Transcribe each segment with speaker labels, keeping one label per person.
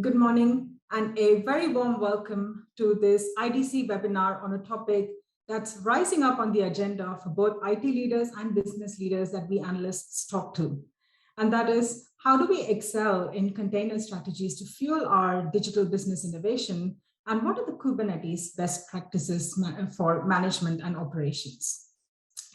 Speaker 1: Good morning and a very warm welcome to this IDC webinar on a topic that's rising up on the agenda for both IT leaders and business leaders that we analysts talk to. And that is, how do we excel in container strategies to fuel our digital business innovation? And what are the Kubernetes best practices for management and operations?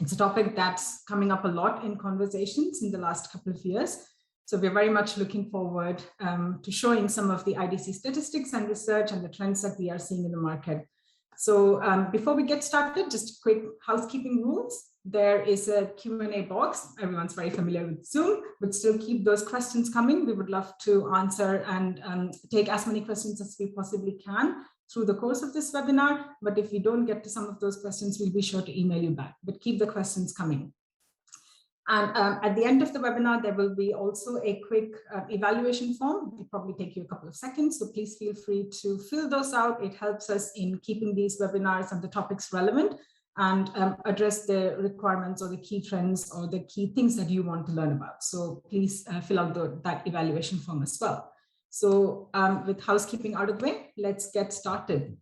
Speaker 1: It's a topic that's coming up a lot in conversations in the last couple of years. So we're very much looking forward to showing some of the IDC statistics and research and the trends that we are seeing in the market. So before we get started, just quick housekeeping rules. There is a Q&A box. Everyone's very familiar with Zoom, but still keep those questions coming. We would love to answer and take as many questions as we possibly can through the course of this webinar. But if we don't get to some of those questions, we'll be sure to email you back, but keep the questions coming. And at the end of the webinar, there will be also a quick evaluation form. It'll probably take you a couple of seconds, so please feel free to fill those out. It helps us in keeping these webinars and the topics relevant and address the requirements or the key trends or the key things that you want to learn about. So please fill out that evaluation form as well. So with housekeeping out of the way, let's get started.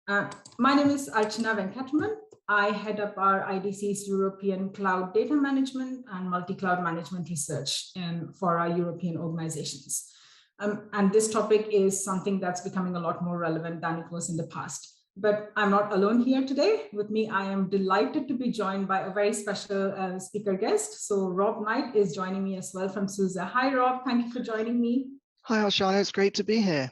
Speaker 1: My name is Archana Venkataraman. I head up our IDC's European Cloud Data Management and Multi-Cloud Management Research for our European organizations. And this topic is something that's becoming a lot more relevant than it was in the past. But I'm not alone here today. With me, I am delighted to be joined by a very special speaker guest. So Rob Knight is joining me as well from SUSE. Hi, Rob. Thank you for joining me.
Speaker 2: Hi, Archana. It's great to be here.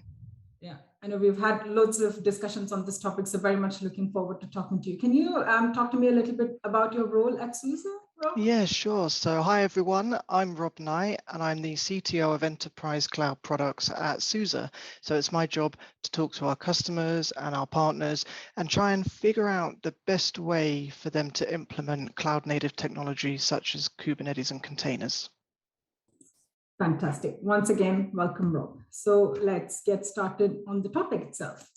Speaker 1: Yeah. I know we've had loads of discussions on this topic, so very much looking forward to talking to you. Can you talk to me a little bit about your role at SUSE, Rob?
Speaker 2: Yeah, sure. So hi, everyone. I'm Rob Knight, and I'm the CTO of Enterprise Cloud Products at SUSE. So it's my job to talk to our customers and our partners and try and figure out the best way for them to implement cloud-native technology such as Kubernetes and containers.
Speaker 1: Fantastic. Once again, welcome, Rob. So let's get started on the topic itself.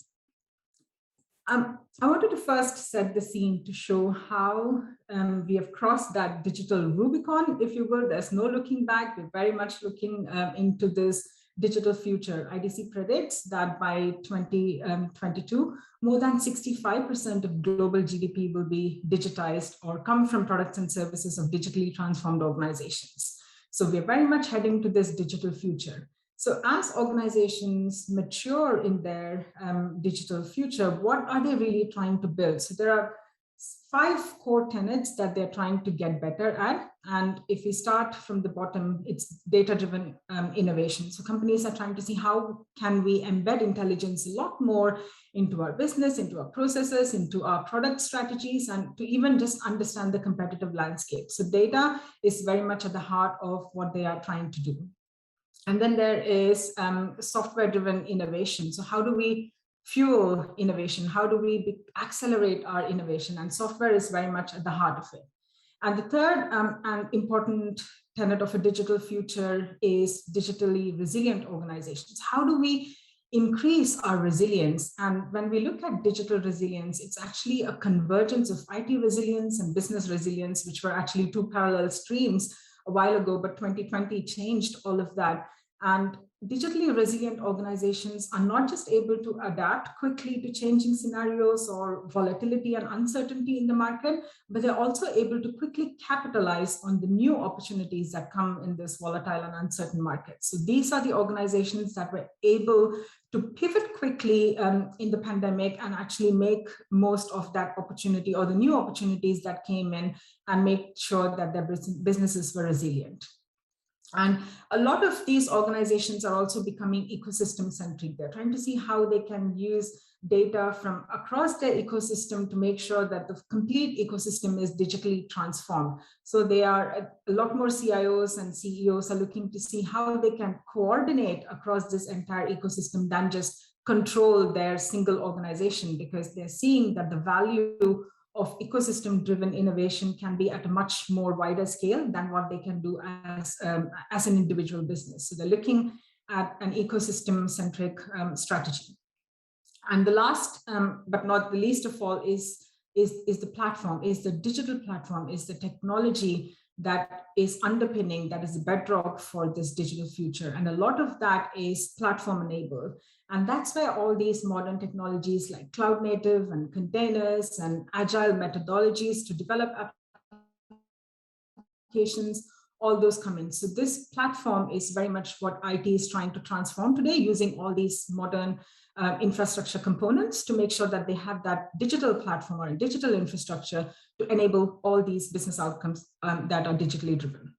Speaker 1: I wanted to first set the scene to show how we have crossed that digital Rubicon, if you will. There's no looking back. We're very much looking into this digital future. IDC predicts that by 2022, more than 65% of global GDP will be digitized or come from products and services of digitally transformed organizations. So we're very much heading to this digital future. So as organizations mature in their digital future, what are they really trying to build? So there are 5 core tenets that they're trying to get better at. And if we start from the bottom, it's data-driven innovation. So companies are trying to see how can we embed intelligence a lot more into our business, into our processes, into our product strategies, and to even just understand the competitive landscape. So data is very much at the heart of what they are trying to do. And then there is software-driven innovation. So how do we fuel innovation? How do we accelerate our innovation? And software is very much at the heart of it. And the third and important tenet of a digital future is digitally resilient organizations. How do we increase our resilience? And when we look at digital resilience, it's actually a convergence of IT resilience and business resilience, which were actually 2 parallel streams a while ago, but 2020 changed all of that. And digitally resilient organizations are not just able to adapt quickly to changing scenarios or volatility and uncertainty in the market, but they're also able to quickly capitalize on the new opportunities that come in this volatile and uncertain market. So these are the organizations that were able to pivot quickly in the pandemic and actually make most of that opportunity or the new opportunities that came in and make sure that their businesses were resilient. And a lot of these organizations are also becoming ecosystem centric. They're trying to see how they can use data from across their ecosystem to make sure that the complete ecosystem is digitally transformed. So they are, a lot more CIOs and CEOs are looking to see how they can coordinate across this entire ecosystem than just control their single organization, because they're seeing that the value of ecosystem-driven innovation can be at a much more wider scale than what they can do as an individual business. So they're looking at an ecosystem-centric strategy. And the last, but not the least of all, is the platform, is the digital platform, is the technology that is underpinning, that is the bedrock for this digital future. And a lot of that is platform enabled. And that's where all these modern technologies like cloud native and containers and agile methodologies to develop applications, all those come in. So this platform is very much what IT is trying to transform today, using all these modern infrastructure components to make sure that they have that digital platform or digital infrastructure to enable all these business outcomes that are digitally driven.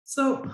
Speaker 1: So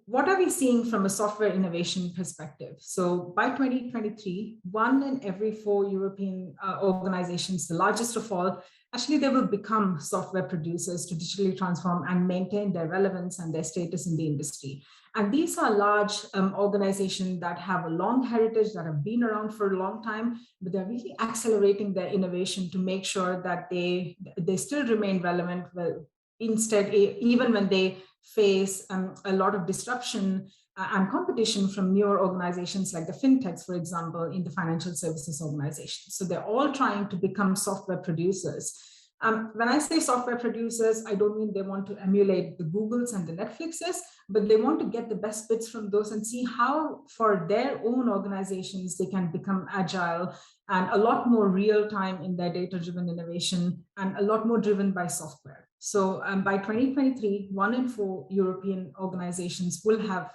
Speaker 1: what are we seeing from a software innovation perspective? So by 2023, 1 in every 4 European organizations, the largest of all, actually they will become software producers to digitally transform and maintain their relevance and their status in the industry. And these are large organizations that have a long heritage, that have been around for a long time, but they're really accelerating their innovation to make sure that they still remain relevant. Well, instead, even when they face a lot of disruption and competition from newer organizations like the fintechs, for example, in the financial services organization. So they're all trying to become software producers. When I say software producers, I don't mean they want to emulate the Googles and the Netflixes, but they want to get the best bits from those and see how for their own organizations they can become agile and a lot more real-time in their data-driven innovation and a lot more driven by software. So by 2023, 1 in 4 European organizations will have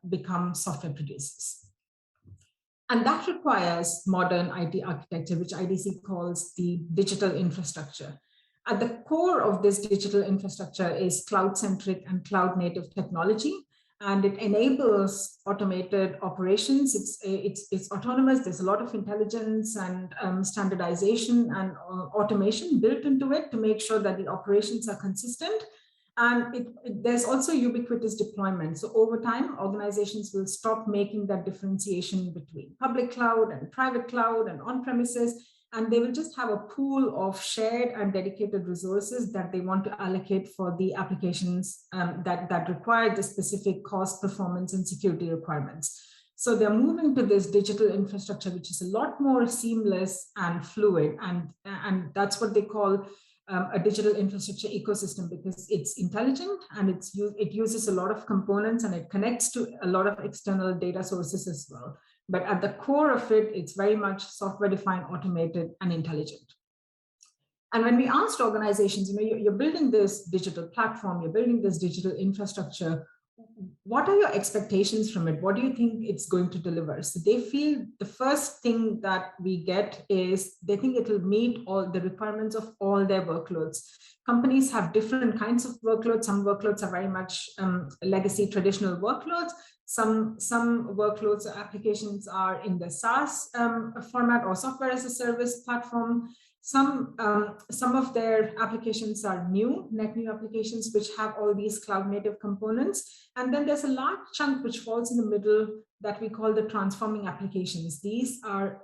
Speaker 1: become software producers. And that requires modern IT architecture, which IDC calls the digital infrastructure. At the core of this digital infrastructure is cloud-centric and cloud-native technology, and it enables automated operations. It's autonomous. There's a lot of intelligence and standardization and automation built into it to make sure that the operations are consistent. And there's also ubiquitous deployment. So over time, organizations will stop making that differentiation between public cloud and private cloud and on-premises, and they will just have a pool of shared and dedicated resources that they want to allocate for the applications that require the specific cost, performance, and security requirements. So they're moving to this digital infrastructure, which is a lot more seamless and fluid, and that's what they call a digital infrastructure ecosystem, because it's intelligent and it uses a lot of components and it connects to a lot of external data sources as well. But at the core of it, it's very much software-defined, automated, and intelligent. And when we asked organizations, you're building this digital platform, you're building this digital infrastructure, what are your expectations from it? What do you think it's going to deliver? So they feel the first thing that we get is they think it will meet all the requirements of all their workloads. Companies have different kinds of workloads. Some workloads are very much legacy traditional workloads. Some workloads or applications are in the SaaS format or software as a service platform. Some of their applications are net new applications, which have all these cloud native components. And then there's a large chunk which falls in the middle that we call the transforming applications. These are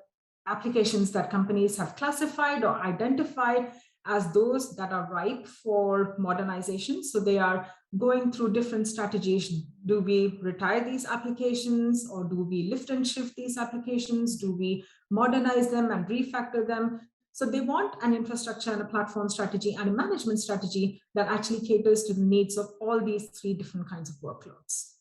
Speaker 1: applications that companies have classified or identified as those that are ripe for modernization. So they are going through different strategies. Do we retire these applications, or do we lift and shift these applications? Do we modernize them and refactor them? So they want an infrastructure and a platform strategy and a management strategy that actually caters to the needs of all these 3 different kinds of workloads.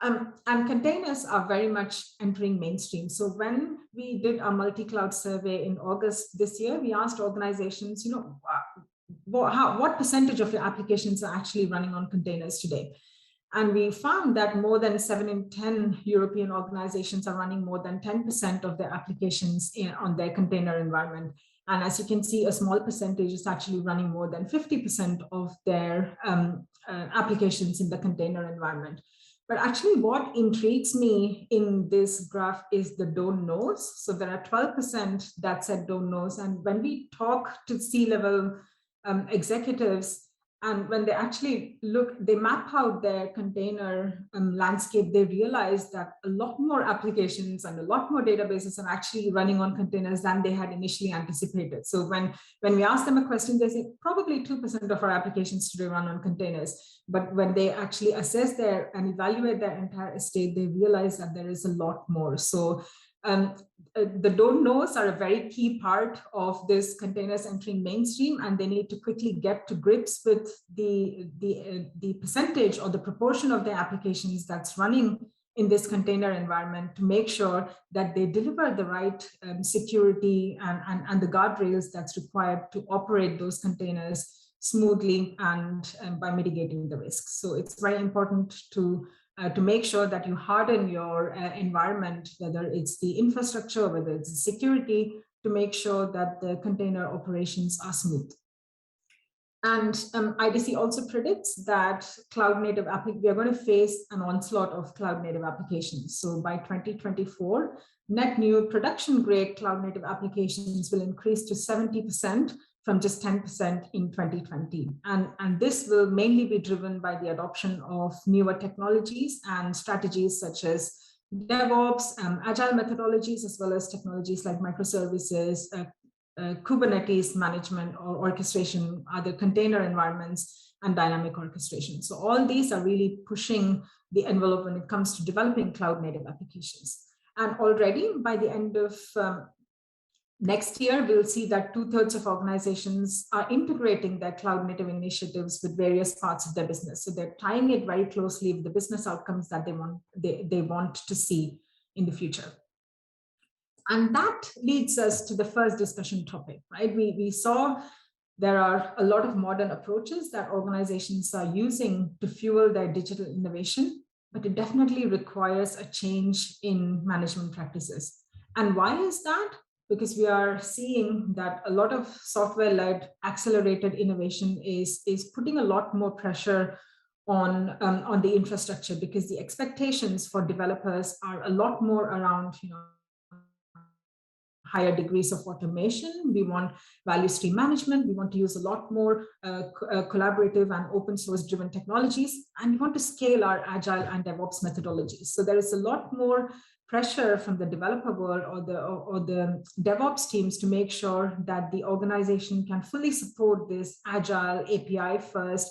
Speaker 1: And containers are very much entering mainstream. So when we did our multi-cloud survey in August this year, we asked organizations, what percentage of your applications are actually running on containers today? And we found that more than 7 in 10 European organizations are running more than 10% of their applications on their container environment. And as you can see, a small percentage is actually running more than 50% of their applications in the container environment. But actually what intrigues me in this graph is the don't knows. So there are 12% that said don't knows. And when we talk to C-level executives, and when they actually they map out their container landscape, they realize that a lot more applications and a lot more databases are actually running on containers than they had initially anticipated. So when we ask them a question, they say probably 2% of our applications today run on containers. But when they actually assess and evaluate their entire estate, they realize that there is a lot more. So the don't knows are a very key part of this containers entering mainstream, and they need to quickly get to grips with the percentage or the proportion of their applications that's running in this container environment to make sure that they deliver the right security and the guardrails that's required to operate those containers smoothly and by mitigating the risks. So it's very important to make sure that you harden your environment, whether it's the infrastructure, whether it's the security, to make sure that the container operations are smooth. And IDC also predicts that cloud native we are going to face an onslaught of cloud native applications. So by 2024, net new production grade cloud native applications will increase to 70% from just 10% in 2020. And this will mainly be driven by the adoption of newer technologies and strategies such as DevOps, agile methodologies, as well as technologies like microservices, Kubernetes management or orchestration, other container environments, and dynamic orchestration. So all these are really pushing the envelope when it comes to developing cloud native applications. And already by the end of next year, we'll see that 2/3 of organizations are integrating their cloud native initiatives with various parts of their business. So they're tying it very closely with the business outcomes that they want to see in the future. And that leads us to the first discussion topic, right? We saw there are a lot of modern approaches that organizations are using to fuel their digital innovation, but it definitely requires a change in management practices. And why is that? Because we are seeing that a lot of software-led accelerated innovation is putting a lot more pressure on the infrastructure, because the expectations for developers are a lot more around, higher degrees of automation. We want value stream management. We want to use a lot more collaborative and open source driven technologies, and we want to scale our agile and DevOps methodologies. So there is a lot more pressure from the developer world or the DevOps teams to make sure that the organization can fully support this agile API first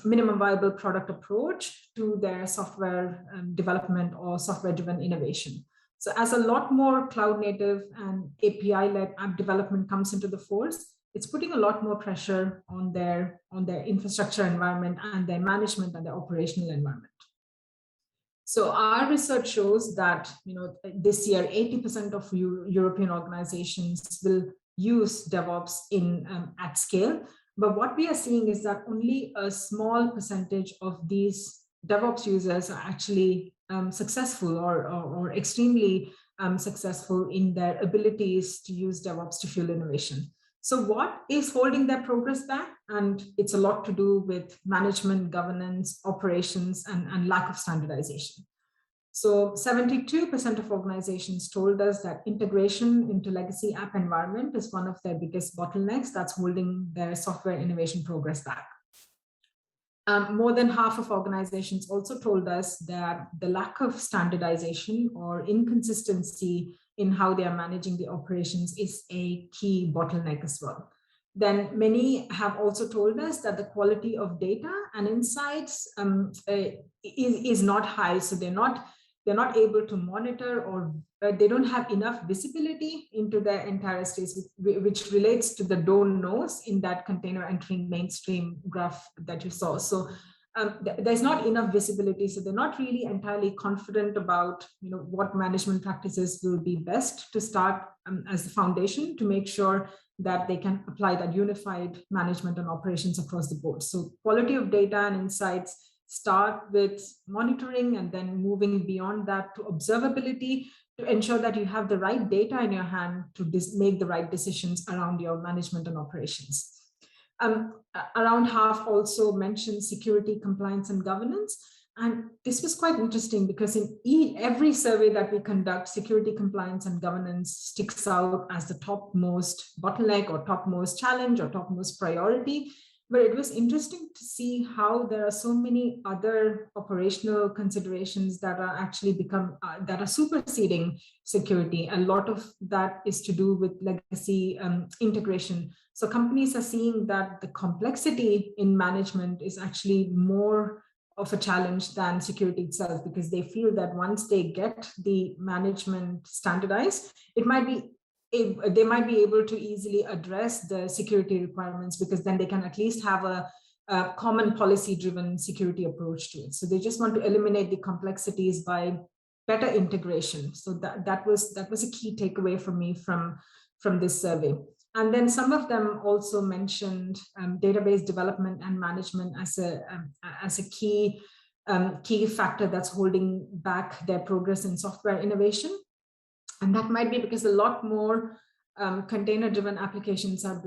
Speaker 1: minimum viable product approach to their software development or software driven innovation. So as a lot more cloud native and API-led app development comes into the force, it's putting a lot more pressure on their infrastructure environment and their management and their operational environment. So our research shows that this year, 80% of European organizations will use DevOps at scale. But what we are seeing is that only a small percentage of these DevOps users are actually successful or extremely successful in their abilities to use DevOps to fuel innovation. So what is holding their progress back? And it's a lot to do with management, governance, operations, and lack of standardization. So 72% of organizations told us that integration into legacy app environment is one of their biggest bottlenecks that's holding their software innovation progress back. More than half of organizations also told us that the lack of standardization or inconsistency in how they are managing the operations is a key bottleneck as well. Then many have also told us that the quality of data and insights is not high. So they're not able to monitor, or they don't have enough visibility into their entire states, which relates to the don't knows in that container entering mainstream graph that you saw. So there's not enough visibility, so they're not really entirely confident about what management practices will be best to start as the foundation to make sure that they can apply that unified management and operations across the board. So quality of data and insights start with monitoring, and then moving beyond that to observability to ensure that you have the right data in your hand to make the right decisions around your management and operations. Around half also mentioned security, compliance, and governance. And this was quite interesting because in every survey that we conduct, security, compliance, and governance sticks out as the topmost bottleneck or topmost challenge or topmost priority. But it was interesting to see how there are so many other operational considerations that are actually that are superseding security. A lot of that is to do with legacy integration. So companies are seeing that the complexity in management is actually more of a challenge than security itself, because they feel that once they get the management standardized, they might be able to easily address the security requirements, because then they can at least have a common policy-driven security approach to it. So they just want to eliminate the complexities by better integration. So that was a key takeaway for me from this survey. And then some of them also mentioned database development and management as a key factor that's holding back their progress in software innovation. And that might be because a lot more container-driven applications are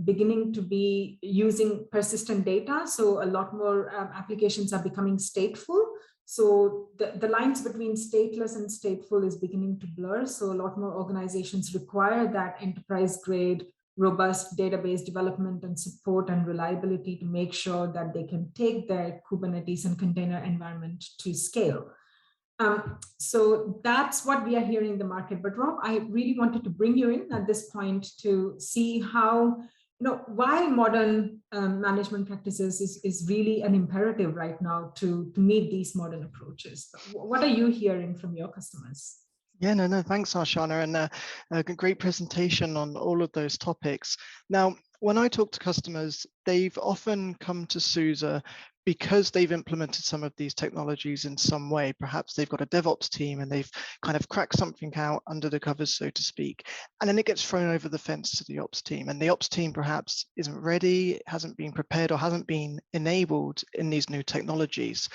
Speaker 1: beginning to be using persistent data. So a lot more applications are becoming stateful. So the lines between stateless and stateful is beginning to blur. So a lot more organizations require that enterprise-grade, robust database development and support and reliability to make sure that they can take their Kubernetes and container environment to scale. So that's what we are hearing in the market. But Rob, I really wanted to bring you in at this point to see how, why modern management practices is really an imperative right now to meet these modern approaches. What are you hearing from your customers?
Speaker 2: Yeah, no, thanks, Arshana, and a great presentation on all of those topics. Now, when I talk to customers, they've often come to SUSE because they've implemented some of these technologies in some way. Perhaps they've got a DevOps team and they've kind of cracked something out under the covers, so to speak, and then it gets thrown over the fence to the ops team. And the ops team perhaps isn't ready, hasn't been prepared, or hasn't been enabled in these new technologies.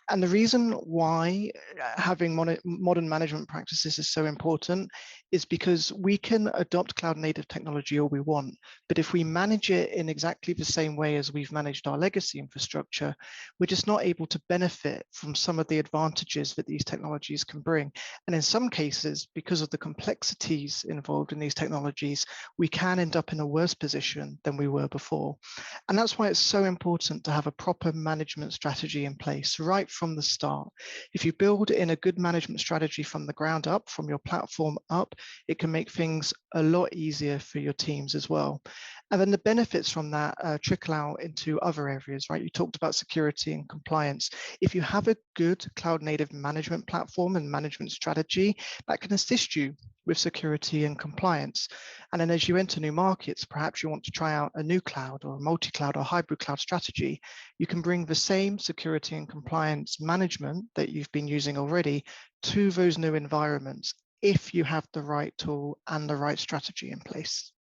Speaker 2: And the reason why having modern management practices is so important is because we can adopt cloud native technology all we want, but if we manage it in exactly the same way as we've managed our legacy infrastructure, we're just not able to benefit from some of the advantages that these technologies can bring. And in some cases, because of the complexities involved in these technologies, we can end up in a worse position than we were before. And that's why it's so important to have a proper management strategy in place right from the start. If you build in a good management strategy from the ground up, from your platform up, it can make things a lot easier for your teams as well. And then the benefits from that trickle out into other areas, right? You talked about security and compliance. If you have a good cloud native management platform and management strategy, that can assist you with security and compliance. And then as you enter new markets, perhaps you want to try out a new cloud or a multi-cloud or hybrid cloud strategy, you can bring the same security and compliance management that you've been using already to those new environments if you have the right tool and the right strategy in place.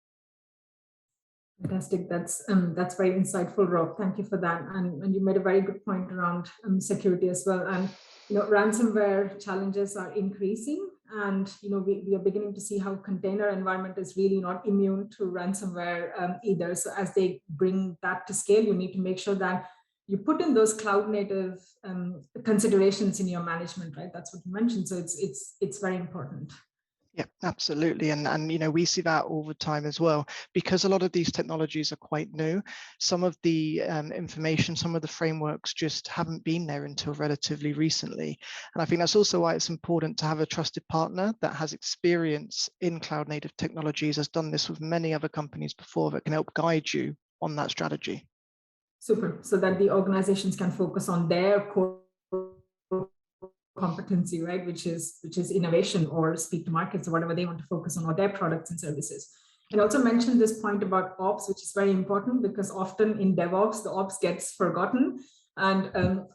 Speaker 1: Fantastic. That's very insightful, Rob. Thank you for that. And you made a very good point around security as well. And ransomware challenges are increasing, and we are beginning to see how container environment is really not immune to ransomware either. So as they bring that to scale, you need to make sure that you put in those cloud native considerations in your management, right? That's what you mentioned. So it's very important.
Speaker 2: Yeah, absolutely. And we see that all the time as well, because a lot of these technologies are quite new. Some of the information, some of the frameworks just haven't been there until relatively recently. And I think that's also why it's important to have a trusted partner that has experience in cloud native technologies, has done this with many other companies before, that can help guide you on that strategy.
Speaker 1: Super. So that the organizations can focus on their core competency, right, which is innovation or speed to markets or whatever they want to focus on, or their products and services. And also mentioned this point about ops, which is very important, because often in DevOps, the ops gets forgotten, and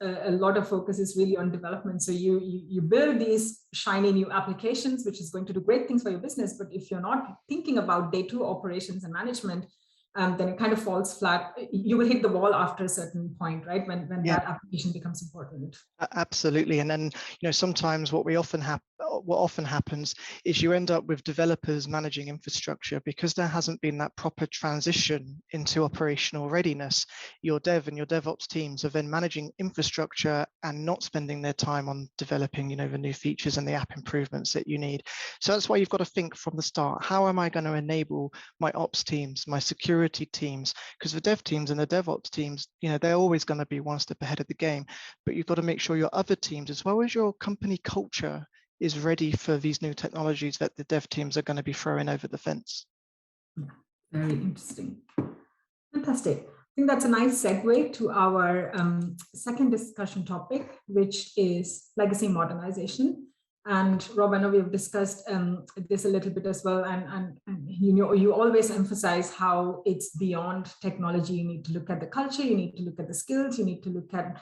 Speaker 1: a lot of focus is really on development. So you build these shiny new applications, which is going to do great things for your business, but if you're not thinking about day-to-day operations and management, then it kind of falls flat. You will hit the wall after a certain point, right? When that application becomes important.
Speaker 2: Absolutely. And then, sometimes what often happens is you end up with developers managing infrastructure because there hasn't been that proper transition into operational readiness. Your dev and your DevOps teams are then managing infrastructure and not spending their time on developing, the new features and the app improvements that you need. So that's why you've got to think from the start, how am I going to enable my ops teams, my security teams? Because the dev teams and the DevOps teams, they're always going to be one step ahead of the game, but you've got to make sure your other teams, as well as your company culture, is ready for these new technologies that the dev teams are going to be throwing over the fence.
Speaker 1: Yeah, very interesting. Fantastic. I think that's a nice segue to our second discussion topic, which is legacy modernization. And Rob, I know we've discussed this a little bit as well, and you know, you always emphasize how it's beyond technology. You need to look at the culture, you need to look at the skills, you need to look at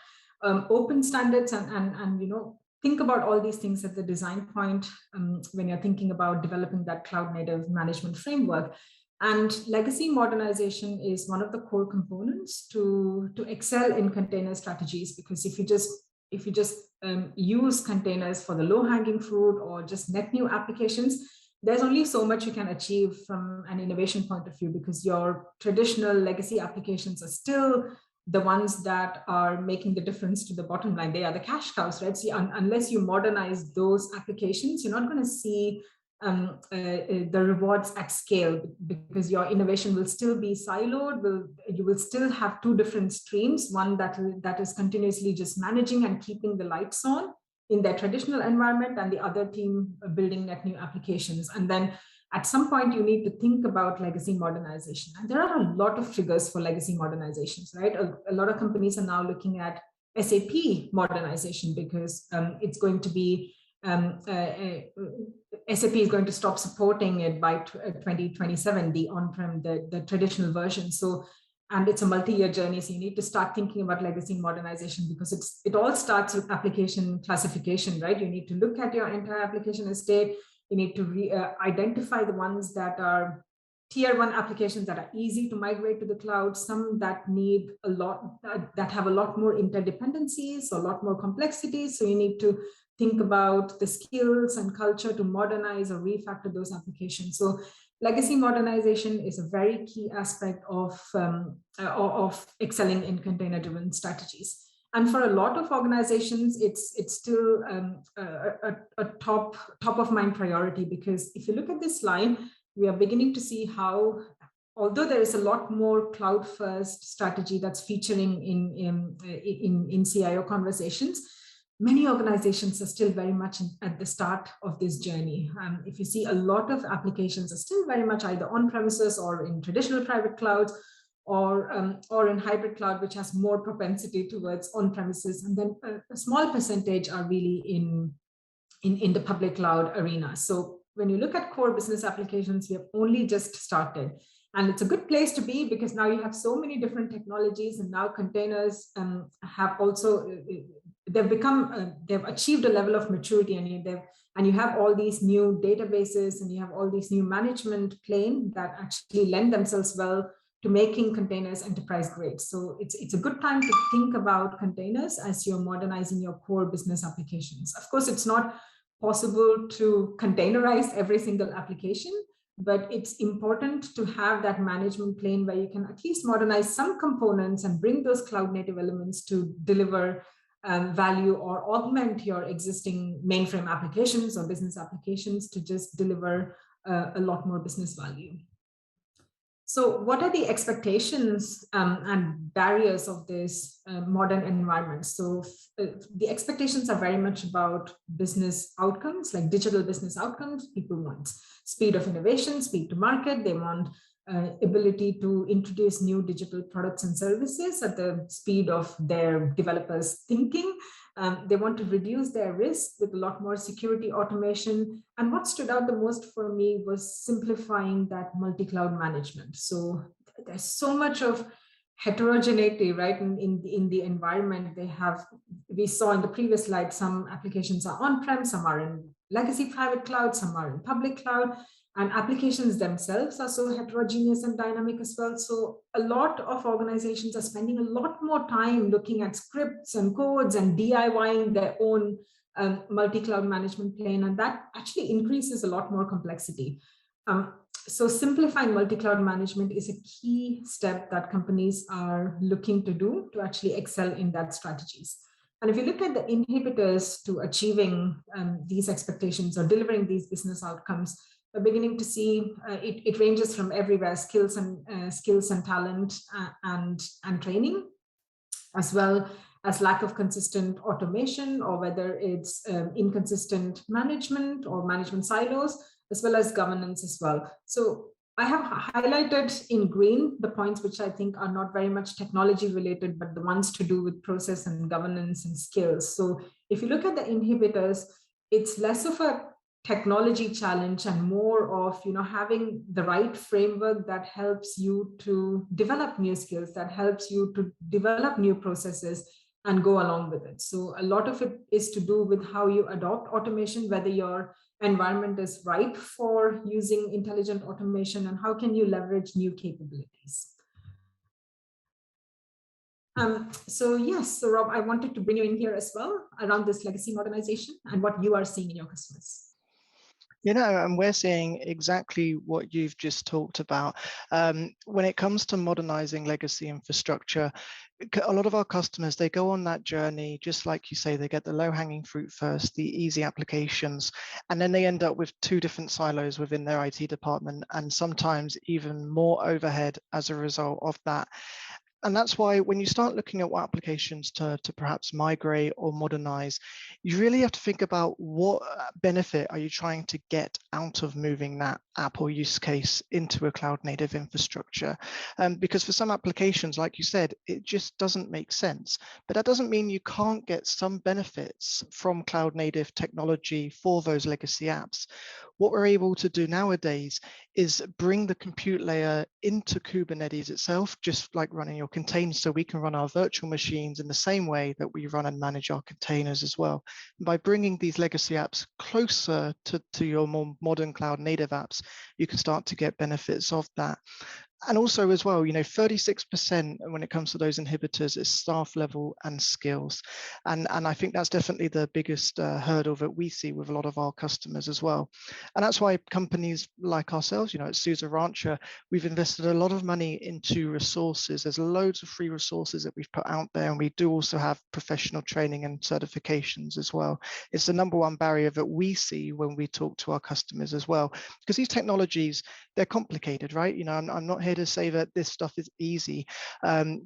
Speaker 1: open standards, and you know, think about all these things at the design point when you're thinking about developing that cloud native management framework. And legacy modernization is one of the core components to excel in container strategies, because if you just use containers for the low-hanging fruit or just net new applications, there's only so much you can achieve from an innovation point of view, because your traditional legacy applications are still the ones that are making the difference to the bottom line. They are the cash cows, right? So unless you modernize those applications, you're not going to see the rewards at scale, because your innovation will still be siloed. You will still have two different streams, one that is continuously just managing and keeping the lights on in their traditional environment, and the other team building net new applications. And then at some point you need to think about legacy modernization, and there are a lot of triggers for legacy modernizations, right? A lot of companies are now looking at SAP modernization, because it's going to be SAP is going to stop supporting it by 2027, the on-prem, the traditional version. So, and it's a multi-year journey. So you need to start thinking about legacy modernization, because it all starts with application classification, right? You need to look at your entire application estate. You need to identify the ones that are tier one applications that are easy to migrate to the cloud, some that need a lot, that have a lot more interdependencies, a lot more complexity. So you need to think about the skills and culture to modernize or refactor those applications. So legacy modernization is a very key aspect of excelling in container-driven strategies. And for a lot of organizations, it's still a top of mind priority, because if you look at this slide, we are beginning to see how, although there is a lot more cloud first strategy that's featuring in CIO conversations, many organizations are still very much at the start of this journey. If you see, a lot of applications are still very much either on premises or in traditional private clouds, or in hybrid cloud, which has more propensity towards on premises, and then a small percentage are really in the public cloud arena. So when you look at core business applications, we have only just started. And it's a good place to be, because now you have so many different technologies, and now containers have also, they've achieved a level of maturity, and you have all these new databases, and you have all these new management plane that actually lend themselves well to making containers enterprise grade. So it's a good time to think about containers as you're modernizing your core business applications. Of course, it's not possible to containerize every single application, but it's important to have that management plane where you can at least modernize some components and bring those cloud native elements to deliver value, or augment your existing mainframe applications or business applications to just deliver a lot more business value. So what are the expectations and barriers of this modern environment? So the expectations are very much about business outcomes, like digital business outcomes. People want speed of innovation, speed to market. They want ability to introduce new digital products and services at the speed of their developers' thinking. They want to reduce their risk with a lot more security automation. And what stood out the most for me was simplifying that multi-cloud management. So there's so much of heterogeneity, right, in the environment. We saw in the previous slide, some applications are on-prem, some are in legacy private cloud, some are in public cloud. And applications themselves are so heterogeneous and dynamic as well. So a lot of organizations are spending a lot more time looking at scripts and codes and DIYing their own multi-cloud management plane. And that actually increases a lot more complexity. So simplifying multi-cloud management is a key step that companies are looking to do to actually excel in that strategies. And if you look at the inhibitors to achieving these expectations or delivering these business outcomes, we're beginning to see it ranges from everywhere: skills and talent and training, as well as lack of consistent automation, or whether it's inconsistent management or management silos, as well as governance as well. So I have highlighted in green the points which I think are not very much technology related, but the ones to do with process and governance and skills. So if you look at the inhibitors, it's less of a technology challenge and more of having the right framework that helps you to develop new skills, that helps you to develop new processes and go along with it. So a lot of it is to do with how you adopt automation, whether your environment is ripe for using intelligent automation, and how can you leverage new capabilities. So Rob, I wanted to bring you in here as well around this legacy modernization and what you are seeing in your customers.
Speaker 2: And we're seeing exactly what you've just talked about. When it comes to modernizing legacy infrastructure, a lot of our customers, they go on that journey, just like you say, they get the low-hanging fruit first, the easy applications, and then they end up with 2 different silos within their IT department, and sometimes even more overhead as a result of that. And that's why when you start looking at what applications to perhaps migrate or modernize, you really have to think about what benefit are you trying to get out of moving that app or use case into a cloud native infrastructure. Because for some applications, like you said, it just doesn't make sense. But that doesn't mean you can't get some benefits from cloud native technology for those legacy apps. What we're able to do nowadays is bring the compute layer into Kubernetes itself, just like running your containers, so we can run our virtual machines in the same way that we run and manage our containers as well. And by bringing these legacy apps closer to your more modern cloud native apps, you can start to get benefits of that. And also as well, 36% when it comes to those inhibitors is staff level and skills. And I think that's definitely the biggest hurdle that we see with a lot of our customers as well. And that's why companies like ourselves, at SUSE Rancher, we've invested a lot of money into resources. There's loads of free resources that we've put out there. And we do also have professional training and certifications as well. It's the number 1 barrier that we see when we talk to our customers as well, because these technologies, they're complicated, right? I'm not here to say that this stuff is easy.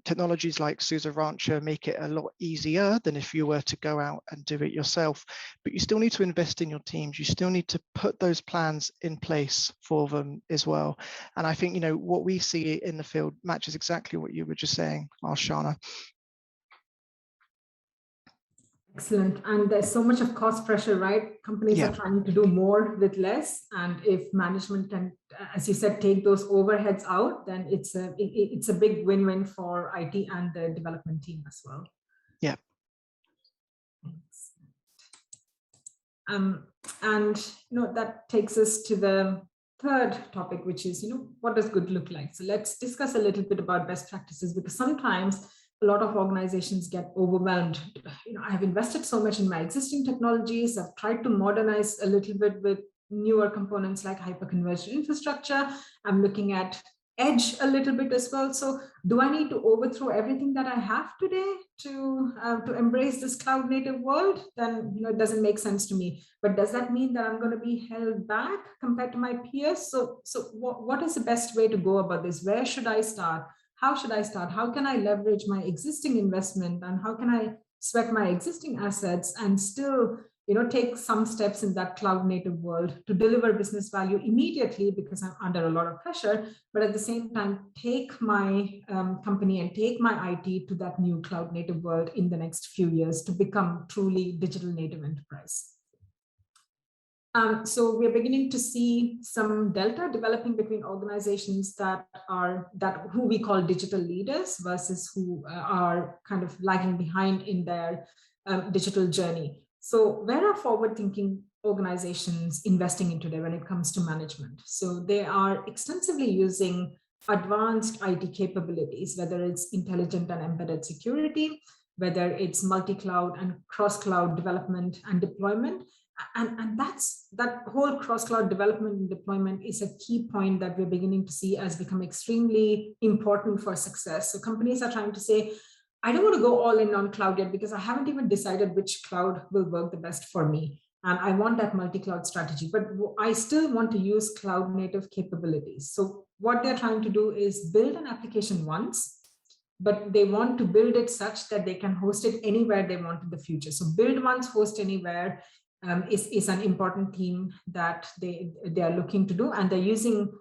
Speaker 2: Technologies like SUSE Rancher make it a lot easier than if you were to go out and do it yourself. But you still need to invest in your teams. You still need to put those plans in place for them as well. And I think, what we see in the field matches exactly what you were just saying, Arshana.
Speaker 1: Excellent. And there's so much of cost pressure, right? Companies are trying to do more with less. And if management can, as you said, take those overheads out, then it's a big win-win for IT and the development team as well.
Speaker 2: Yeah.
Speaker 1: And that takes us to the third topic, which is, what does good look like? So let's discuss a little bit about best practices, because sometimes a lot of organizations get overwhelmed. I have invested so much in my existing technologies. I've tried to modernize a little bit with newer components like hyperconverged infrastructure. I'm looking at edge a little bit as well. So do I need to overthrow everything that I have today to embrace this cloud native world? Then it doesn't make sense to me. But does that mean that I'm going to be held back compared to my peers? So what is the best way to go about this? Where should I start? How should I start? How can I leverage my existing investment, and how can I sweat my existing assets and still take some steps in that cloud native world to deliver business value immediately, because I'm under a lot of pressure, but at the same time take my company and take my IT to that new cloud native world in the next few years to become truly digital native enterprise. So we're beginning to see some delta developing between organizations who we call digital leaders versus who are kind of lagging behind in their digital journey. So where are forward-thinking organizations investing in today when it comes to management? So they are extensively using advanced IT capabilities, whether it's intelligent and embedded security, whether it's multi-cloud and cross-cloud development and deployment. And that whole cross-cloud development and deployment is a key point that we're beginning to see as become extremely important for success. So companies are trying to say, I don't want to go all in on cloud yet because I haven't even decided which cloud will work the best for me. And I want that multi-cloud strategy, but I still want to use cloud native capabilities. So what they're trying to do is build an application once, but they want to build it such that they can host it anywhere they want in the future. So build once, host anywhere is an important theme that they are looking to do. And they're using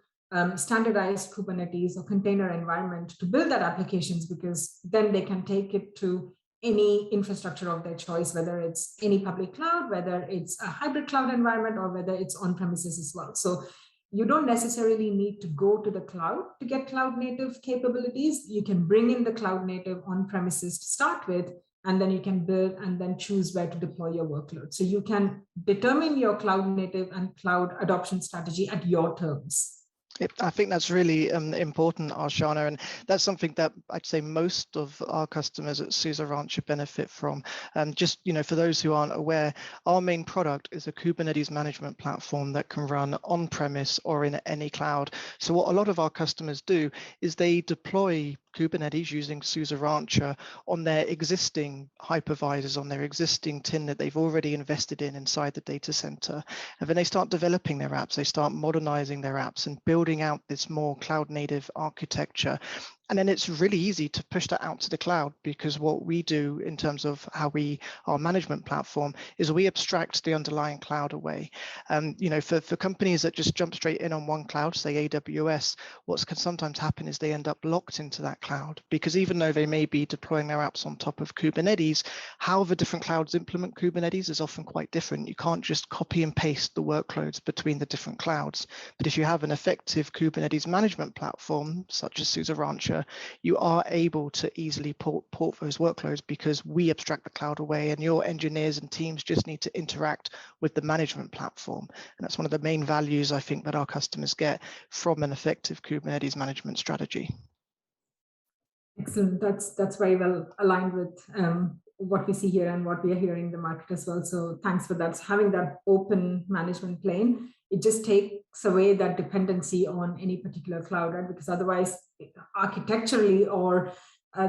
Speaker 1: standardized Kubernetes or container environment to build their applications, because then they can take it to any infrastructure of their choice, whether it's any public cloud, whether it's a hybrid cloud environment, or whether it's on premises as well. So you don't necessarily need to go to the cloud to get cloud native capabilities. You can bring in the cloud native on premises to start with, and then you can build and then choose where to deploy your workload. So you can determine your cloud native and cloud adoption strategy at your terms.
Speaker 2: I think that's really important, Arshana, and that's something that I'd say most of our customers at SUSE Rancher benefit from. Just, for those who aren't aware, our main product is a Kubernetes management platform that can run on-premise or in any cloud. So what a lot of our customers do is they deploy Kubernetes using SUSE Rancher on their existing hypervisors, on their existing tin that they've already invested in inside the data center. And then they start developing their apps, they start modernizing their apps and building out this more cloud native architecture. And then it's really easy to push that out to the cloud, because what we do in terms of our management platform is we abstract the underlying cloud away. For companies that just jump straight in on one cloud, say AWS, what can sometimes happen is they end up locked into that cloud, because even though they may be deploying their apps on top of Kubernetes, how the different clouds implement Kubernetes is often quite different. You can't just copy and paste the workloads between the different clouds. But if you have an effective Kubernetes management platform, such as SUSE Rancher, you are able to easily port those workloads, because we abstract the cloud away and your engineers and teams just need to interact with the management platform. And that's one of the main values I think that our customers get from an effective Kubernetes management strategy.
Speaker 1: Excellent. That's very well aligned with what we see here and what we are hearing in the market as well. So thanks for that. So having that open management plane, it just takes away that dependency on any particular cloud, right? Because otherwise, architecturally or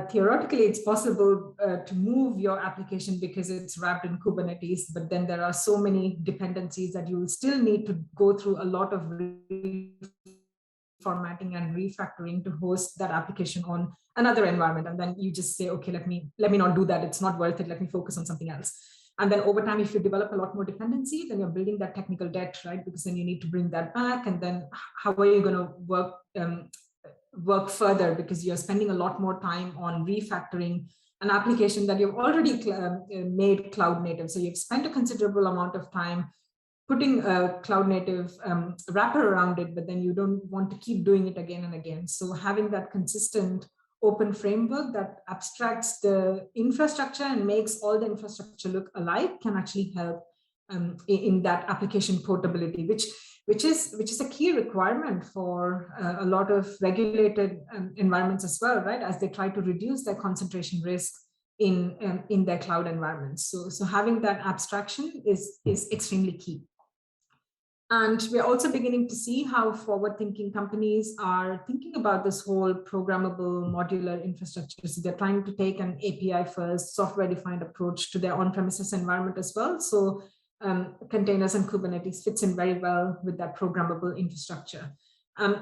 Speaker 1: theoretically, it's possible to move your application because it's wrapped in Kubernetes, but then there are so many dependencies that you will still need to go through a lot of formatting and refactoring to host that application on another environment. And then you just say, okay, let me not do that. It's not worth it. Let me focus on something else. And then over time, if you develop a lot more dependency, then you're building that technical debt, right? Because then you need to bring that back. And then how are you going to work further? Because you're spending a lot more time on refactoring an application that you've already made cloud native. So you've spent a considerable amount of time putting a cloud native wrapper around it, but then you don't want to keep doing it again and again. So having that consistent open framework that abstracts the infrastructure and makes all the infrastructure look alike can actually help in that application portability, which is a key requirement for a lot of regulated environments as well, right? As they try to reduce their concentration risk in their cloud environments. So having that abstraction is extremely key. And we're also beginning to see how forward-thinking companies are thinking about this whole programmable modular infrastructure. So they're trying to take an API-first, software-defined approach to their on-premises environment as well. So containers and Kubernetes fits in very well with that programmable infrastructure.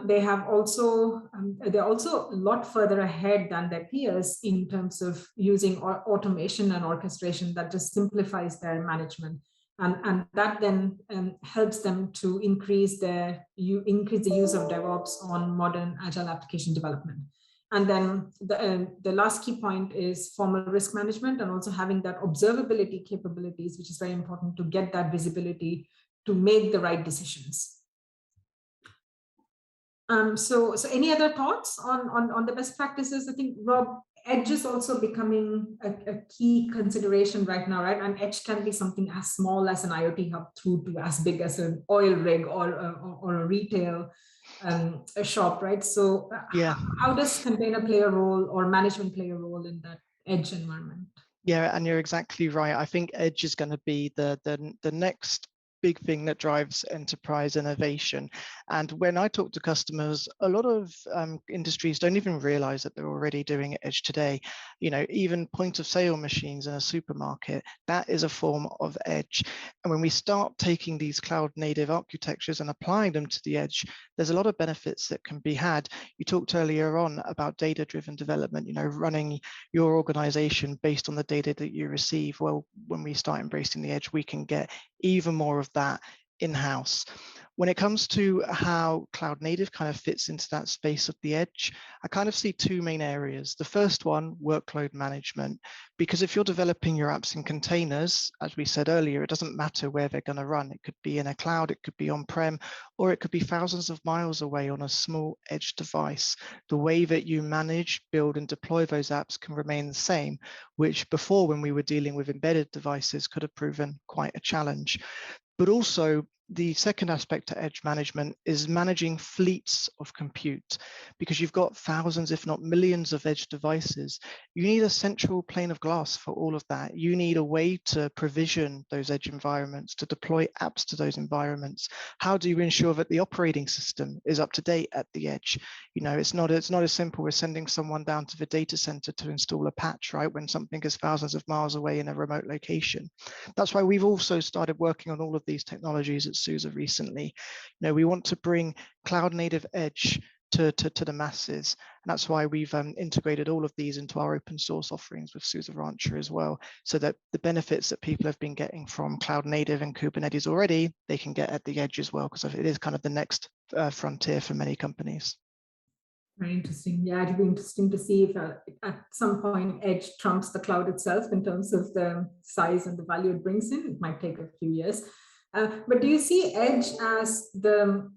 Speaker 1: They're also a lot further ahead than their peers in terms of using automation and orchestration that just simplifies their management. And that then helps them to increase the use of DevOps on modern agile application development. And then the last key point is formal risk management, and also having that observability capabilities, which is very important to get that visibility to make the right decisions. So any other thoughts on the best practices? I think, Rob, edge is also becoming a key consideration right now, right? And edge can be something as small as an IoT hub through to as big as an oil rig or a retail a shop, right? So
Speaker 2: yeah,
Speaker 1: how does container play a role, or management play a role in that edge environment?
Speaker 2: Yeah, and you're exactly right. I think edge is going to be the next big thing that drives enterprise innovation. And when I talk to customers, a lot of industries don't even realize that they're already doing edge today. Even point of sale machines in a supermarket, that is a form of edge. And when we start taking these cloud native architectures and applying them to the edge, there's a lot of benefits that can be had. You talked earlier on about data-driven development, running your organization based on the data that you receive. Well, when we start embracing the edge, we can get even more of that in-house. When it comes to how cloud native kind of fits into that space of the edge, I kind of see two main areas. The first one, workload management, because if you're developing your apps in containers, as we said earlier, it doesn't matter where they're going to run. It could be in a cloud, it could be on-prem, or it could be thousands of miles away on a small edge device. The way that you manage, build, and deploy those apps can remain the same, which before, when we were dealing with embedded devices, could have proven quite a challenge. But also, the second aspect to edge management is managing fleets of compute, because you've got thousands, if not millions, of edge devices. You need a central pane of glass for all of that. You need a way to provision those edge environments, to deploy apps to those environments. How do you ensure that the operating system is up to date at the edge? You know, it's not as simple as sending someone down to the data center to install a patch, right, when something is thousands of miles away in a remote location. That's why we've also started working on all of these technologies at SUSE recently. You know, we want to bring cloud native edge to the masses. And that's why we've integrated all of these into our open source offerings with SUSE Rancher as well, so that the benefits that people have been getting from cloud native and Kubernetes already, they can get at the edge as well, because it is kind of the next frontier for many companies.
Speaker 1: Very interesting. Yeah, it'll be interesting to see if at some point edge trumps the cloud itself in terms of the size and the value it brings in. It might take a few years. But do you see edge as the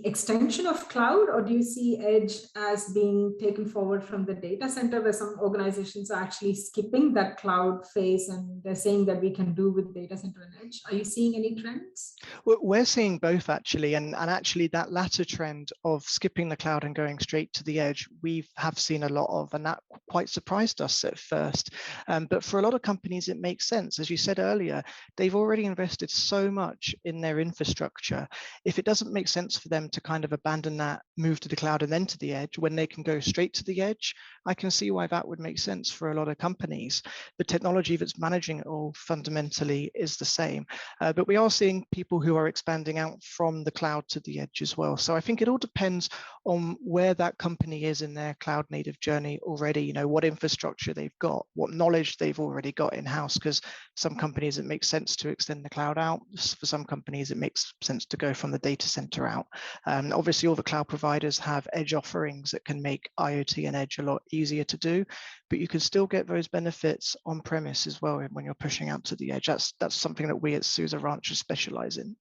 Speaker 1: extension of cloud, or do you see edge as being taken forward from the data center, where some organizations are actually skipping that cloud phase and they're saying that we can do with data center and edge? Are you seeing any trends?
Speaker 2: We're seeing both, actually, and actually that latter trend of skipping the cloud and going straight to the edge, we have seen a lot of, and that quite surprised us at first. But for a lot of companies, it makes sense. As you said earlier, they've already invested so much in their infrastructure. If it doesn't make sense for them to kind of abandon that, move to the cloud and then to the edge, when they can go straight to the edge, I can see why that would make sense for a lot of companies. The technology that's managing it all fundamentally is the same, but we are seeing people who are expanding out from the cloud to the edge as well. So I think it all depends on where that company is in their cloud native journey already, you know, what infrastructure they've got, what knowledge they've already got in-house, because some companies it makes sense to extend the cloud out. For some companies, it makes sense to go from the data center out. Obviously, all the cloud providers have edge offerings that can make IoT and edge a lot easier to do, but you can still get those benefits on premise as well when you're pushing out to the edge. That's something that we at SUSE Rancher specialize in.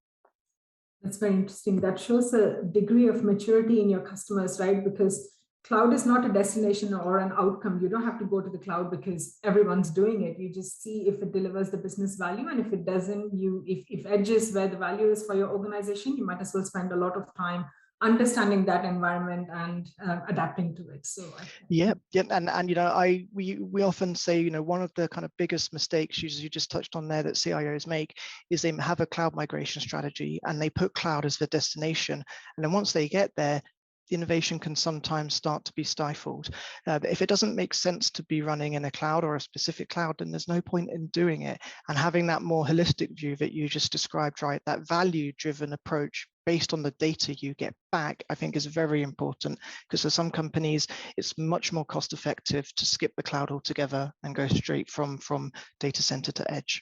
Speaker 1: That's very interesting. That shows a degree of maturity in your customers, right? Because cloud is not a destination or an outcome. You don't have to go to the cloud because everyone's doing it. You just see if it delivers the business value, and if it doesn't, if edge is where the value is for your organization, you might as well spend a lot of time understanding that environment and adapting to it. So
Speaker 2: yeah, and you know, we often say, you know, one of the kind of biggest mistakes you just touched on there that CIOs make is they have a cloud migration strategy and they put cloud as the destination, and then once they get there, the innovation can sometimes start to be stifled. If it doesn't make sense to be running in a cloud or a specific cloud, then there's no point in doing it. And having that more holistic view that you just described, right, that value-driven approach based on the data you get back, I think is very important, because for some companies, it's much more cost-effective to skip the cloud altogether and go straight from data center to edge.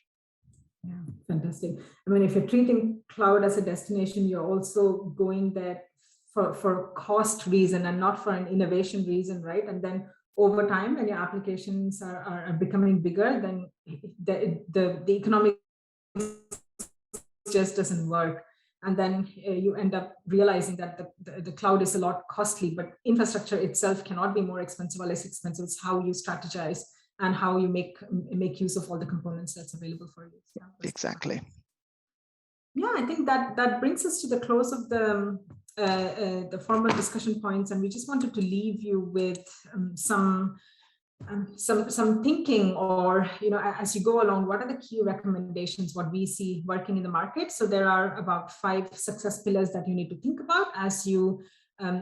Speaker 1: Yeah, fantastic. I mean, if you're treating cloud as a destination, you're also going there for cost reason and not for an innovation reason, right? And then over time, when your applications are becoming bigger, then the economic just doesn't work. And then you end up realizing that the cloud is a lot costly, but infrastructure itself cannot be more expensive or less expensive. It's how you strategize and how you make use of all the components that's available for you. Yeah,
Speaker 2: exactly.
Speaker 1: Yeah, I think that brings us to the close of the formal discussion points, and we just wanted to leave you with some thinking, or, you know, as you go along, what are the key recommendations, what we see working in the market. So there are about 5 success pillars that you need to think about as you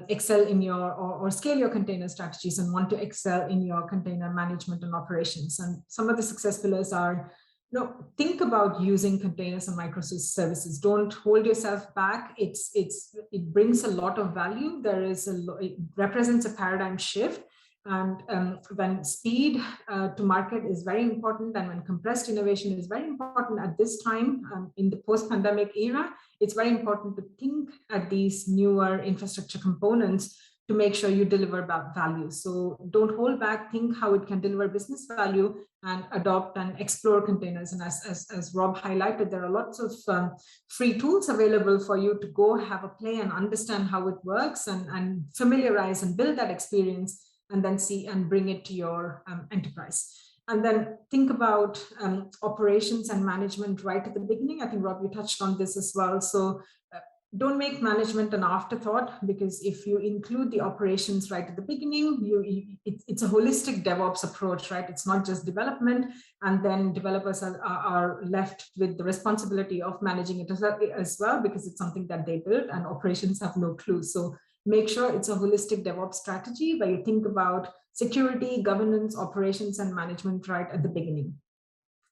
Speaker 1: excel in your or scale your container strategies and want to excel in your container management and operations. And some of the success pillars are, you know, think about using containers and microservices. Don't hold yourself back. It brings a lot of value. It represents a paradigm shift. And when speed to market is very important, and when compressed innovation is very important at this time in the post-pandemic era, it's very important to think at these newer infrastructure components to make sure you deliver value. So don't hold back, think how it can deliver business value, and adopt and explore containers. And as Rob highlighted, there are lots of free tools available for you to go have a play and understand how it works, and familiarize and build that experience, and then see and bring it to your enterprise. And then think about operations and management right at the beginning. I think, Rob, you touched on this as well. So don't make management an afterthought, because if you include the operations right at the beginning, it's a holistic DevOps approach, right? It's not just development, and then developers are left with the responsibility of managing it as well, because it's something that they build, and operations have no clue. So make sure it's a holistic DevOps strategy where you think about security, governance, operations, and management right at the beginning.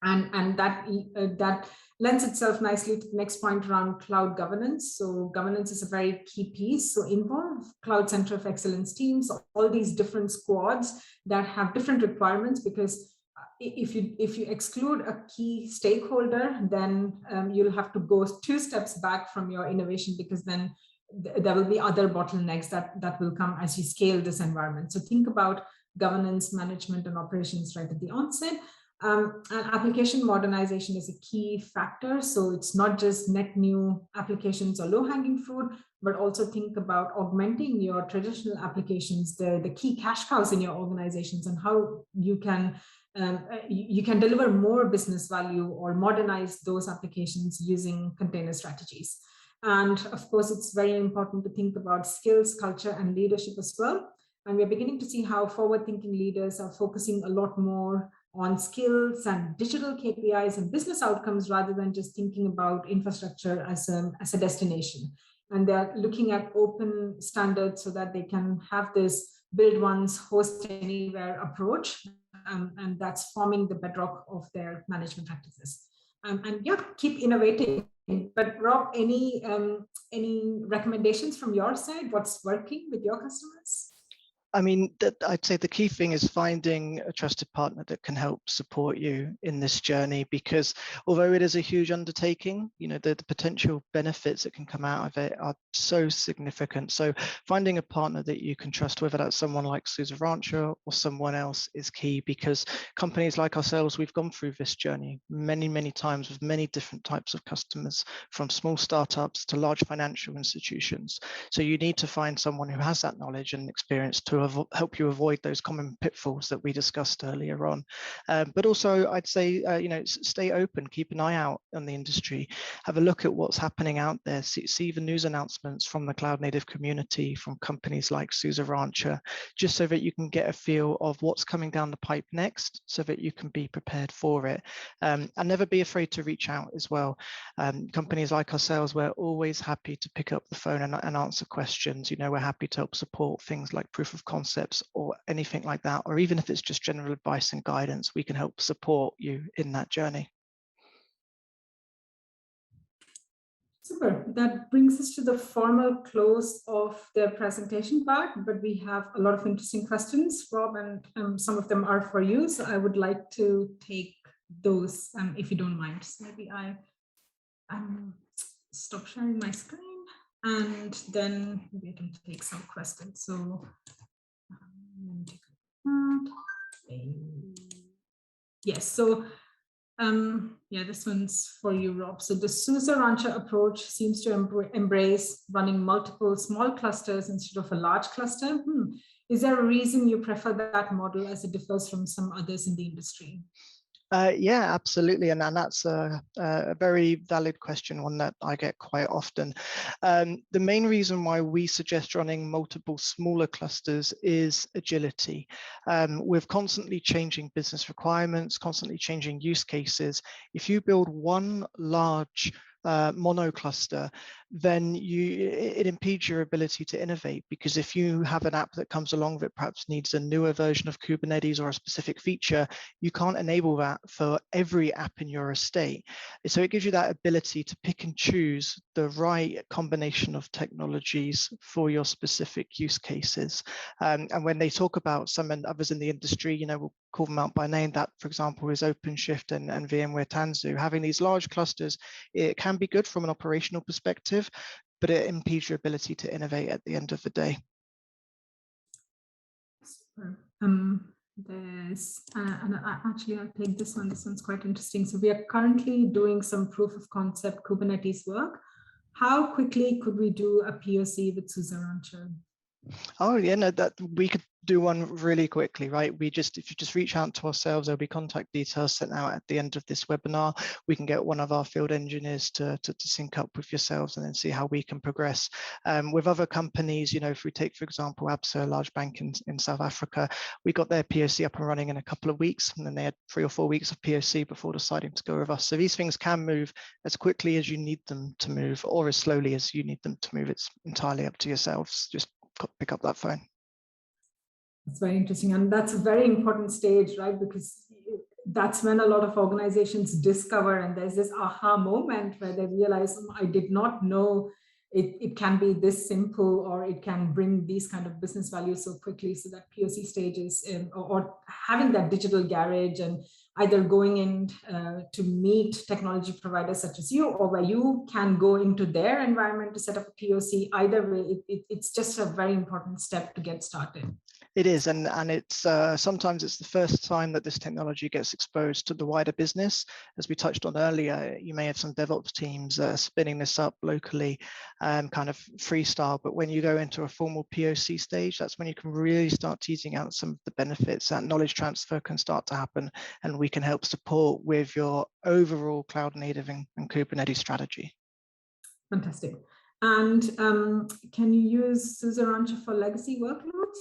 Speaker 1: And that lends itself nicely to the next point around cloud governance. So governance is a very key piece. So involve Cloud Center of Excellence teams, all these different squads that have different requirements, because if you exclude a key stakeholder, then you'll have to go 2 steps back from your innovation, because then there will be other bottlenecks that will come as you scale this environment. So think about governance, management, and operations right at the onset. And application modernization is a key factor. So it's not just net new applications or low-hanging fruit, but also think about augmenting your traditional applications, the key cash cows in your organizations, and how you can deliver more business value or modernize those applications using container strategies. And of course, it's very important to think about skills, culture, and leadership as well. And we're beginning to see how forward-thinking leaders are focusing a lot more on skills and digital KPIs and business outcomes, rather than just thinking about infrastructure as a destination. And they're looking at open standards so that they can have this build once, host anywhere approach. And that's forming the bedrock of their management practices. And yeah, keep innovating. But Rob, any recommendations from your side? What's working with your customers?
Speaker 2: I mean, I'd say the key thing is finding a trusted partner that can help support you in this journey, because although it is a huge undertaking, you know, the potential benefits that can come out of it are so significant. So finding a partner that you can trust, whether that's someone like SUSE Rancher or someone else, is key, because companies like ourselves, we've gone through this journey many, many times with many different types of customers, from small startups to large financial institutions. So you need to find someone who has that knowledge and experience to help you avoid those common pitfalls that we discussed earlier on. But also, I'd say, you know, stay open, keep an eye out on the industry, have a look at what's happening out there, see the news announcements from the cloud native community, from companies like SUSE Rancher, just so that you can get a feel of what's coming down the pipe next, so that you can be prepared for it. And never be afraid to reach out as well. Companies like ourselves, we're always happy to pick up the phone and answer questions. You know, we're happy to help support things like proof of concepts or anything like that, or even if it's just general advice and guidance, we can help support you in that journey.
Speaker 1: Super. That brings us to the formal close of the presentation part, but we have a lot of interesting questions, Rob, and some of them are for you. So I would like to take those, if you don't mind. So maybe I stop sharing my screen, and then maybe I can take some questions. So yes, so yeah, this one's for you, Rob. So the SUSE Rancher approach seems to embrace running multiple small clusters instead of a large cluster. Is there a reason you prefer that model as it differs from some others in the industry?
Speaker 2: Yeah, absolutely. And that's a very valid question, one that I get quite often. The main reason why we suggest running multiple smaller clusters is agility. With constantly changing business requirements, constantly changing use cases, if you build one large mono cluster, then it impedes your ability to innovate, because if you have an app that comes along that perhaps needs a newer version of Kubernetes or a specific feature, you can't enable that for every app in your estate. So it gives you that ability to pick and choose the right combination of technologies for your specific use cases. And when they talk about some and others in the industry, we'll call them out by name. That, for example, is OpenShift and VMware Tanzu. Having these large clusters, it can be good from an operational perspective, but it impedes your ability to innovate at the end of the day.
Speaker 1: Super. Actually, I'll take this one. This one's quite interesting. So we are currently doing some proof of concept Kubernetes work. How quickly could we do a POC with SUSE Rancher?
Speaker 2: Oh yeah, no, that we could do one really quickly, right? If you just reach out to ourselves, there'll be contact details sent out at the end of this webinar. We can get one of our field engineers to sync up with yourselves and then see how we can progress. With other companies, if we take, for example, ABSA, a large bank in South Africa, we got their POC up and running in a couple of weeks, and then they had 3 or 4 weeks of POC before deciding to go with us. So these things can move as quickly as you need them to move, or as slowly as you need them to move. It's entirely up to yourselves. Just pick up that phone.
Speaker 1: That's very interesting. And that's a very important stage, right? Because that's when a lot of organizations discover, and there's this aha moment where they realize, I did not know it can be this simple, or it can bring these kind of business values so quickly. So that POC stage is, or having that digital garage, and either going in to meet technology providers such as you, or where you can go into their environment to set up a POC. Either way, it's just a very important step to get started.
Speaker 2: It is, and it's sometimes it's the first time that this technology gets exposed to the wider business. As we touched on earlier, you may have some DevOps teams spinning this up locally, kind of freestyle. But when you go into a formal POC stage, that's when you can really start teasing out some of the benefits. That knowledge transfer can start to happen, and we can help support with your overall cloud native and Kubernetes strategy.
Speaker 1: Fantastic. And can you use SUSE Rancher for legacy workloads?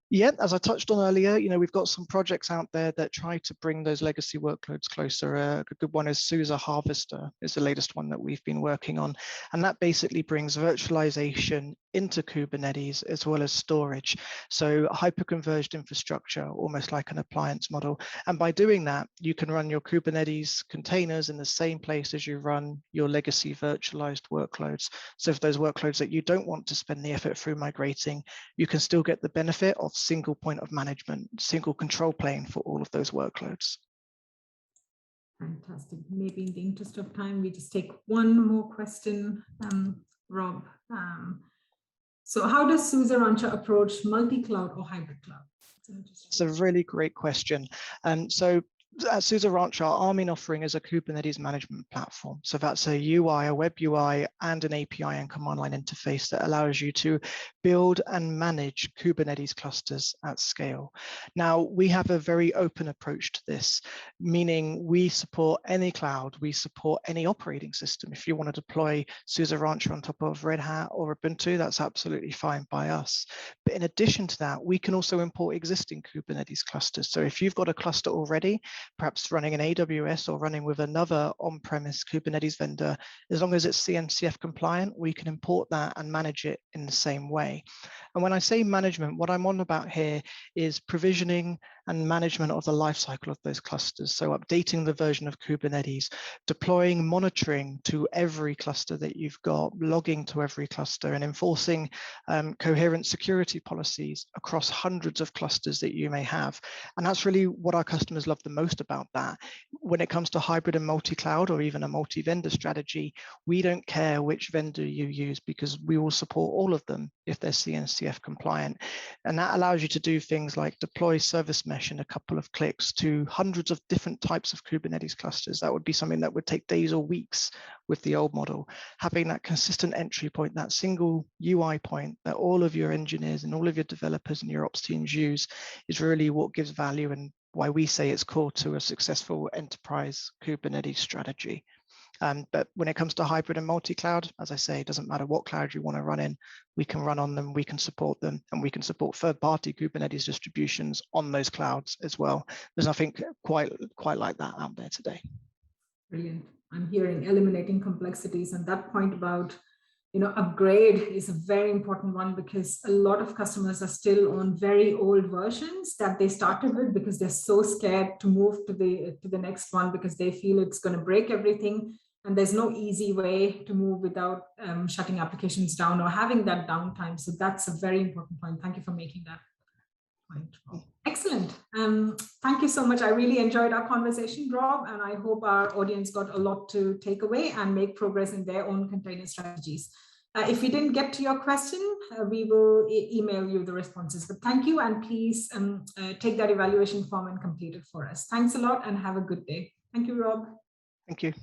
Speaker 2: Yeah, as I touched on earlier, we've got some projects out there that try to bring those legacy workloads closer. A good one is SUSE Harvester, is the latest one that we've been working on. And that basically brings virtualization into Kubernetes as well as storage. So hyper-converged infrastructure, almost like an appliance model. And by doing that, you can run your Kubernetes containers in the same place as you run your legacy virtualized workloads. So for those workloads that you don't want to spend the effort through migrating, you can still get the benefit of single point of management, single control plane for all of those workloads.
Speaker 1: Fantastic. Maybe in the interest of time, we just take one more question, Rob. So how does SUSE Rancher approach multi-cloud or hybrid cloud?
Speaker 2: It's a really great question. So at SUSE Ranch, our main offering is a Kubernetes management platform. So that's a UI, a web UI, and an API and command line interface that allows you to build and manage Kubernetes clusters at scale. Now, we have a very open approach to this, meaning we support any cloud, we support any operating system. If you want to deploy SUSE Rancher on top of Red Hat or Ubuntu, that's absolutely fine by us. But in addition to that, we can also import existing Kubernetes clusters. So if you've got a cluster already, perhaps running an AWS or running with another on-premise Kubernetes vendor, as long as it's CNCF compliant, we can import that and manage it in the same way. And when I say management, what I'm on about here is provisioning and management of the lifecycle of those clusters. So updating the version of Kubernetes, deploying monitoring to every cluster that you've got, logging to every cluster, and enforcing coherent security policies across hundreds of clusters that you may have. And that's really what our customers love the most about that. When it comes to hybrid and multi-cloud or even a multi-vendor strategy, we don't care which vendor you use because we will support all of them if they're CNCF compliant. And that allows you to do things like deploy service mesh in a couple of clicks to hundreds of different types of Kubernetes clusters. That would be something that would take days or weeks with the old model. Having that consistent entry point, that single UI point that all of your engineers and all of your developers and your ops teams use is really what gives value and why we say it's core to a successful enterprise Kubernetes strategy. But when it comes to hybrid and multi-cloud, as I say, it doesn't matter what cloud you want to run in, we can run on them, we can support them, and we can support third-party Kubernetes distributions on those clouds as well. There's nothing quite like that out there today.
Speaker 1: Brilliant. I'm hearing eliminating complexities, and that point about upgrade is a very important one, because a lot of customers are still on very old versions that they started with because they're so scared to move to the next one, because they feel it's going to break everything. And there's no easy way to move without shutting applications down or having that downtime. So that's a very important point. Thank you for making that point, Rob. Excellent. Thank you so much. I really enjoyed our conversation, Rob, and I hope our audience got a lot to take away and make progress in their own container strategies. If we didn't get to your question, we will email you the responses. But thank you, and please take that evaluation form and complete it for us. Thanks a lot, and have a good day. Thank you, Rob.
Speaker 2: Thank you.